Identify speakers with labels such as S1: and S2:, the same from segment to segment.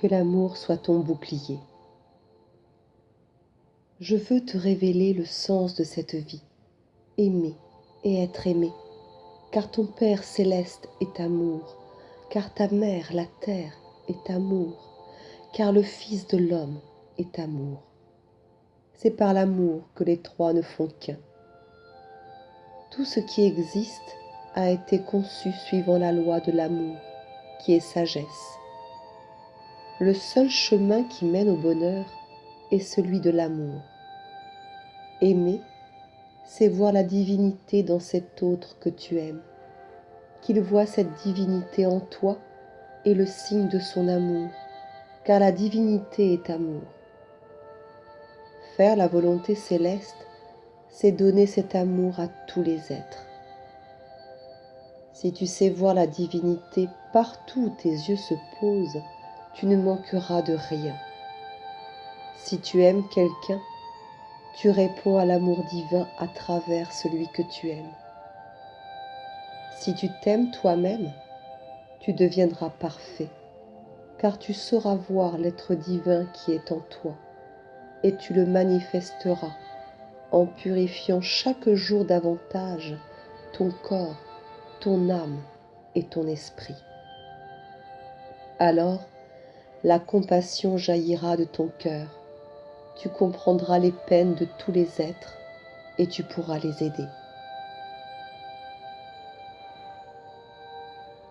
S1: Que l'amour soit ton bouclier. Je veux te révéler le sens de cette vie, aimer et être aimé, car ton Père céleste est amour, car ta mère, la terre, est amour, car le Fils de l'homme est amour. C'est par l'amour que les trois ne font qu'un. Tout ce qui existe a été conçu suivant la loi de l'amour, qui est sagesse. Le seul chemin qui mène au bonheur est celui de l'amour. Aimer, c'est voir la divinité dans cet autre que tu aimes, qu'il voit cette divinité en toi et le signe de son amour, car la divinité est amour. Faire la volonté céleste, c'est donner cet amour à tous les êtres. Si tu sais voir la divinité partout où tes yeux se posent, tu ne manqueras de rien. Si tu aimes quelqu'un, tu réponds à l'amour divin à travers celui que tu aimes. Si tu t'aimes toi-même, tu deviendras parfait, car tu sauras voir l'être divin qui est en toi, et tu le manifesteras en purifiant chaque jour davantage ton corps, ton âme et ton esprit. Alors, la compassion jaillira de ton cœur, tu comprendras les peines de tous les êtres et tu pourras les aider.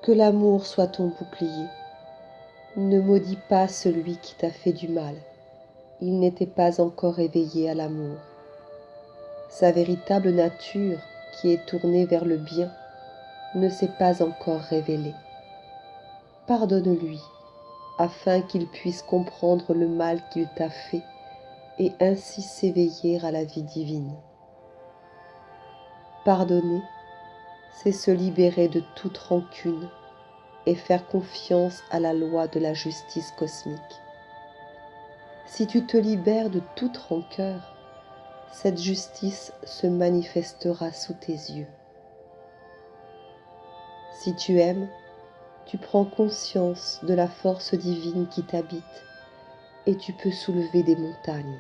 S1: Que l'amour soit ton bouclier. Ne maudis pas celui qui t'a fait du mal. Il n'était pas encore éveillé à l'amour. Sa véritable nature, qui est tournée vers le bien, ne s'est pas encore révélée. Pardonne-lui, afin qu'il puisse comprendre le mal qu'il t'a fait et ainsi s'éveiller à la vie divine. Pardonner, c'est se libérer de toute rancune et faire confiance à la loi de la justice cosmique. Si tu te libères de toute rancœur, cette justice se manifestera sous tes yeux. Si tu aimes, tu prends conscience de la force divine qui t'habite et tu peux soulever des montagnes.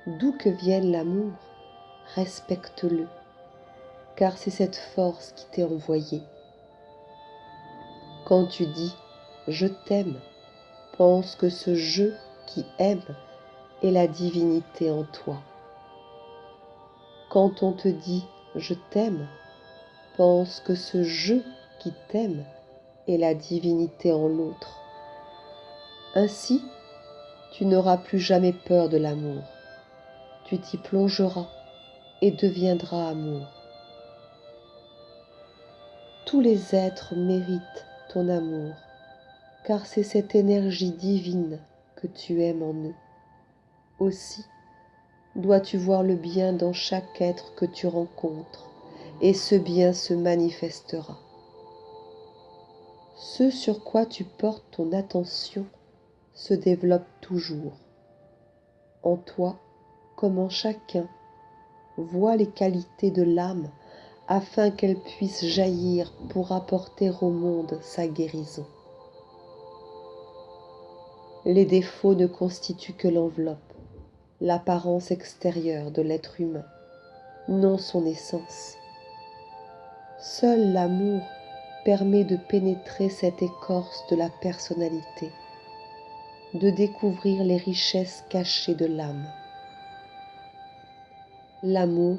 S1: D'où que vienne l'amour, respecte-le, car c'est cette force qui t'est envoyée. Quand tu dis « je t'aime », pense que ce « je » qui aime est la divinité en toi. Quand on te dit « je t'aime », pense que ce « je » qui t'aime est la divinité en l'autre. Ainsi, tu n'auras plus jamais peur de l'amour. Tu t'y plongeras et deviendras amour. Tous les êtres méritent ton amour, car c'est cette énergie divine que tu aimes en eux. Aussi, dois-tu voir le bien dans chaque être que tu rencontres, et ce bien se manifestera. Ce sur quoi tu portes ton attention se développe toujours. En toi, comme en chacun, vois les qualités de l'âme afin qu'elle puisse jaillir pour apporter au monde sa guérison. Les défauts ne constituent que l'enveloppe, l'apparence extérieure de l'être humain, non son essence. Seul l'amour permet de pénétrer cette écorce de la personnalité, de découvrir les richesses cachées de l'âme. L'amour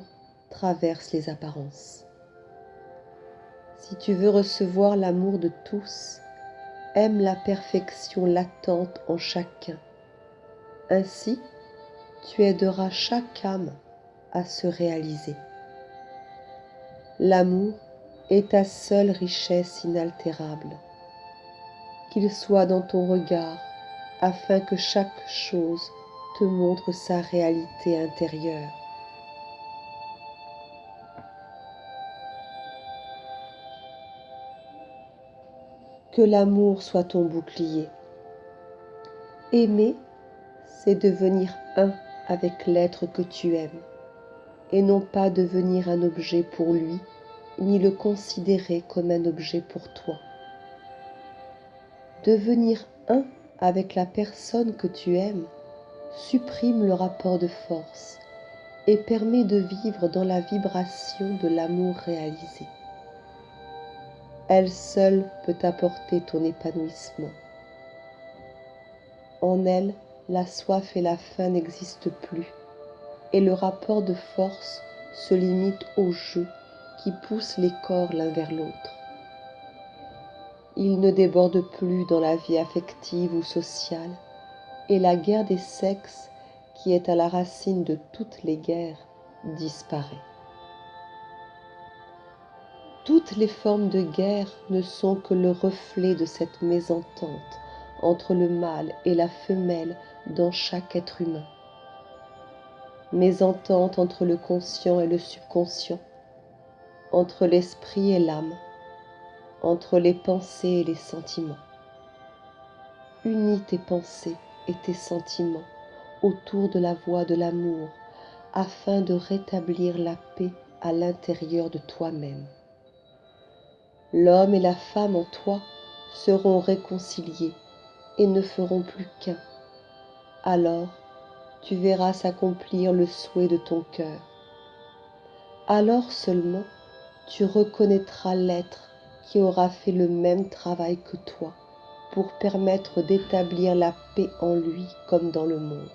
S1: traverse les apparences. Si tu veux recevoir l'amour de tous, aime la perfection latente en chacun. Ainsi, tu aideras chaque âme à se réaliser. L'amour est ta seule richesse inaltérable. Qu'il soit dans ton regard, afin que chaque chose te montre sa réalité intérieure. Que l'amour soit ton bouclier. Aimer, c'est devenir un avec l'être que tu aimes, et non pas devenir un objet pour lui, ni le considérer comme un objet pour toi. Devenir un avec la personne que tu aimes supprime le rapport de force et permet de vivre dans la vibration de l'amour réalisé. Elle seule peut apporter ton épanouissement. En elle, la soif et la faim n'existent plus, et le rapport de force se limite au jeu qui pousse les corps l'un vers l'autre. Il ne déborde plus dans la vie affective ou sociale, et la guerre des sexes, qui est à la racine de toutes les guerres, disparaît. Toutes les formes de guerre ne sont que le reflet de cette mésentente entre le mâle et la femelle dans chaque être humain. Mésentente entre le conscient et le subconscient, entre l'esprit et l'âme, entre les pensées et les sentiments. Unis tes pensées et tes sentiments autour de la voie de l'amour afin de rétablir la paix à l'intérieur de toi-même. L'homme et la femme en toi seront réconciliés et ne feront plus qu'un. Alors, tu verras s'accomplir le souhait de ton cœur. Alors seulement, tu reconnaîtras l'être qui aura fait le même travail que toi pour permettre d'établir la paix en lui comme dans le monde.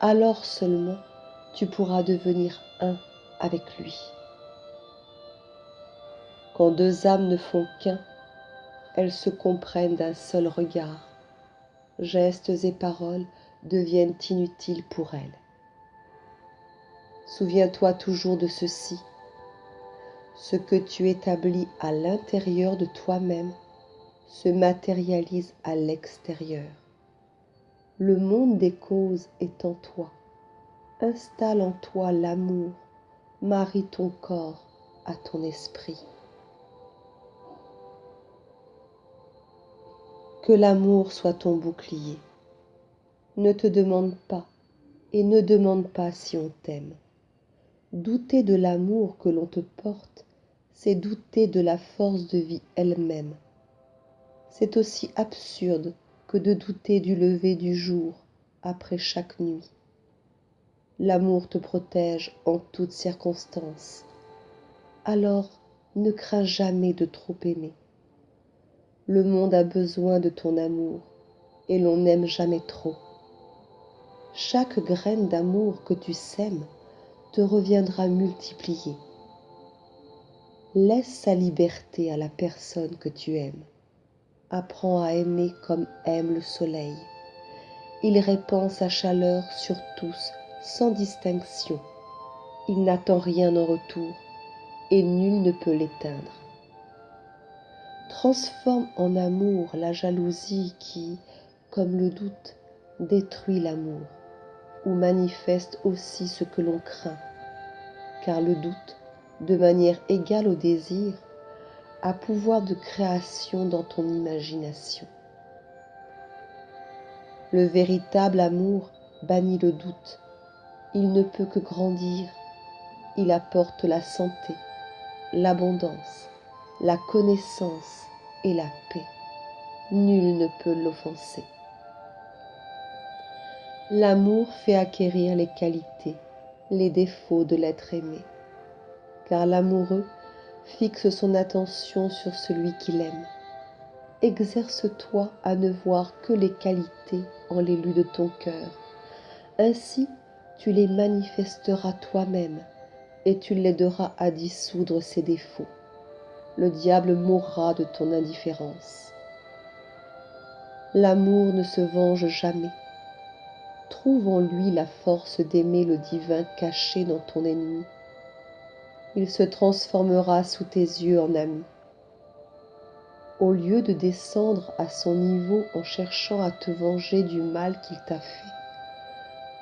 S1: Alors seulement, tu pourras devenir un avec lui. Quand deux âmes ne font qu'un, elles se comprennent d'un seul regard. Gestes et paroles deviennent inutiles pour elles. Souviens-toi toujours de ceci. Ce que tu établis à l'intérieur de toi-même se matérialise à l'extérieur. Le monde des causes est en toi. Installe en toi l'amour, marie ton corps à ton esprit. Que l'amour soit ton bouclier. Ne te demande pas et ne demande pas si on t'aime. Douter de l'amour que l'on te porte, c'est douter de la force de vie elle-même. C'est aussi absurde que de douter du lever du jour après chaque nuit. L'amour te protège en toutes circonstances. Alors, ne crains jamais de trop aimer. Le monde a besoin de ton amour et l'on n'aime jamais trop. Chaque graine d'amour que tu sèmes te reviendra multipliée. Laisse sa liberté à la personne que tu aimes. Apprends à aimer comme aime le soleil. Il répand sa chaleur sur tous, sans distinction. Il n'attend rien en retour, et nul ne peut l'éteindre. Transforme en amour la jalousie qui, comme le doute, détruit l'amour, ou manifeste aussi ce que l'on craint, car le doute, de manière égale au désir, a pouvoir de création dans ton imagination. Le véritable amour bannit le doute. Il ne peut que grandir. Il apporte la santé, l'abondance, la connaissance et la paix. Nul ne peut l'offenser. L'amour fait acquérir les qualités, les défauts de l'être aimé, car l'amoureux fixe son attention sur celui qu'il aime. Exerce-toi à ne voir que les qualités en l'élu de ton cœur. Ainsi, tu les manifesteras toi-même et tu l'aideras à dissoudre ses défauts. Le diable mourra de ton indifférence. L'amour ne se venge jamais. Trouve en lui la force d'aimer le divin caché dans ton ennemi. Il se transformera sous tes yeux en ami. Au lieu de descendre à son niveau en cherchant à te venger du mal qu'il t'a fait,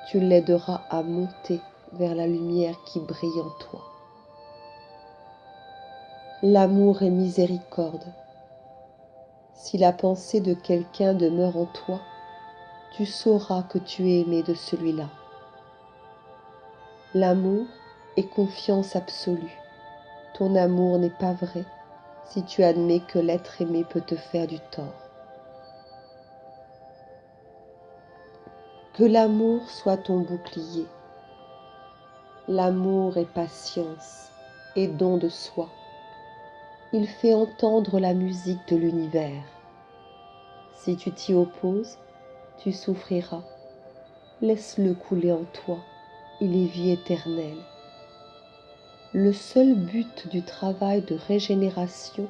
S1: tu l'aideras à monter vers la lumière qui brille en toi. L'amour est miséricorde. Si la pensée de quelqu'un demeure en toi, tu sauras que tu es aimé de celui-là. L'amour est confiance absolue. Ton amour n'est pas vrai si tu admets que l'être aimé peut te faire du tort. Que l'amour soit ton bouclier. L'amour est patience et don de soi. Il fait entendre la musique de l'univers. Si tu t'y opposes, tu souffriras. Laisse-le couler en toi, il est vie éternelle. Le seul but du travail de régénération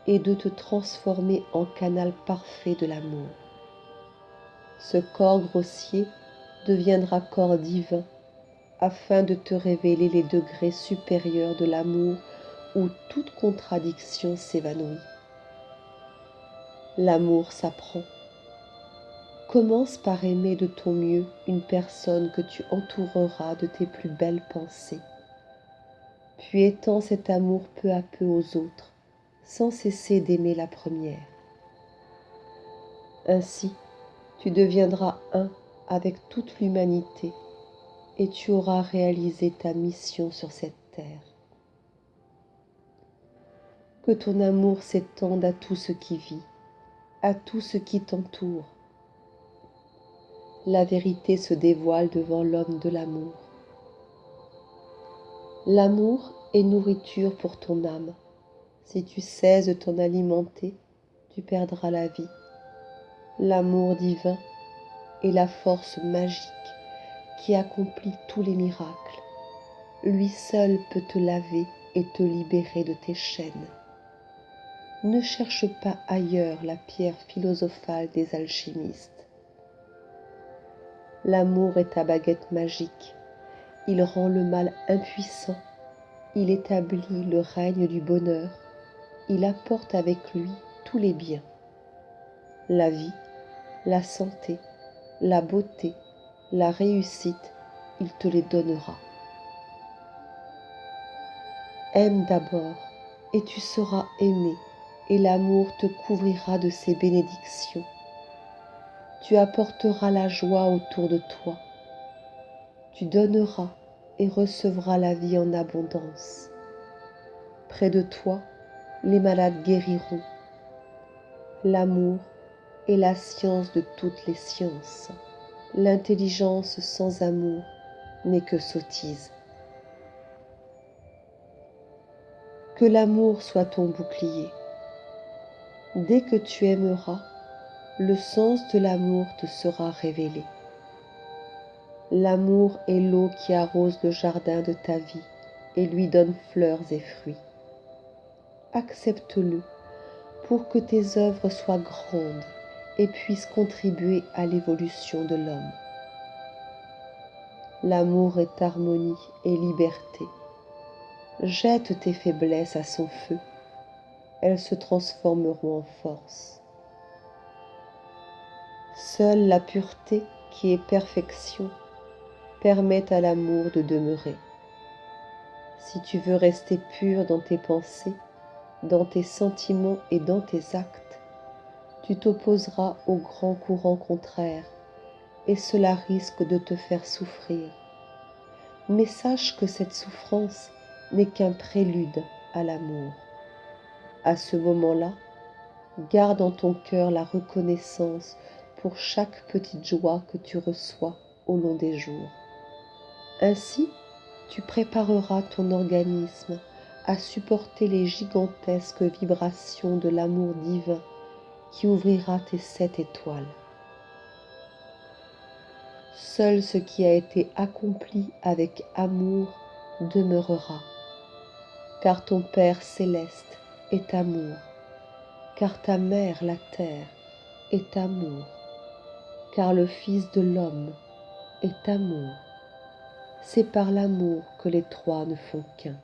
S1: est de te transformer en canal parfait de l'amour. Ce corps grossier deviendra corps divin afin de te révéler les degrés supérieurs de l'amour où toute contradiction s'évanouit. L'amour s'apprend. Commence par aimer de ton mieux une personne que tu entoureras de tes plus belles pensées. Puis étends cet amour peu à peu aux autres, sans cesser d'aimer la première. Ainsi, tu deviendras un avec toute l'humanité et tu auras réalisé ta mission sur cette terre. Que ton amour s'étende à tout ce qui vit, à tout ce qui t'entoure. La vérité se dévoile devant l'homme de l'amour. L'amour est nourriture pour ton âme. Si tu cesses de t'en alimenter, tu perdras la vie. L'amour divin est la force magique qui accomplit tous les miracles. Lui seul peut te laver et te libérer de tes chaînes. Ne cherche pas ailleurs la pierre philosophale des alchimistes. L'amour est ta baguette magique. Il rend le mal impuissant. Il établit le règne du bonheur. Il apporte avec lui tous les biens. La vie, la santé, la beauté, la réussite, il te les donnera. Aime d'abord, et tu seras aimé, et l'amour te couvrira de ses bénédictions. Tu apporteras la joie autour de toi. Tu donneras et recevras la vie en abondance. Près de toi, les malades guériront. L'amour est la science de toutes les sciences. L'intelligence sans amour n'est que sottise. Que l'amour soit ton bouclier. Dès que tu aimeras, le sens de l'amour te sera révélé. L'amour est l'eau qui arrose le jardin de ta vie et lui donne fleurs et fruits. Accepte-le pour que tes œuvres soient grandes et puissent contribuer à l'évolution de l'homme. L'amour est harmonie et liberté. Jette tes faiblesses à son feu. Elles se transformeront en force. Seule la pureté, qui est perfection, permet à l'amour de demeurer. Si tu veux rester pur dans tes pensées, dans tes sentiments et dans tes actes, tu t'opposeras au grand courant contraire et cela risque de te faire souffrir. Mais sache que cette souffrance n'est qu'un prélude à l'amour. À ce moment-là, garde en ton cœur la reconnaissance pour chaque petite joie que tu reçois au long des jours. Ainsi, tu prépareras ton organisme à supporter les gigantesques vibrations de l'amour divin qui ouvrira tes 7 étoiles. Seul ce qui a été accompli avec amour demeurera, car ton Père céleste est amour, car ta mère la terre est amour, car le Fils de l'homme est amour. C'est par l'amour que les trois ne font qu'un.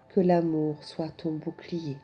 S1: Que l'amour soit ton bouclier.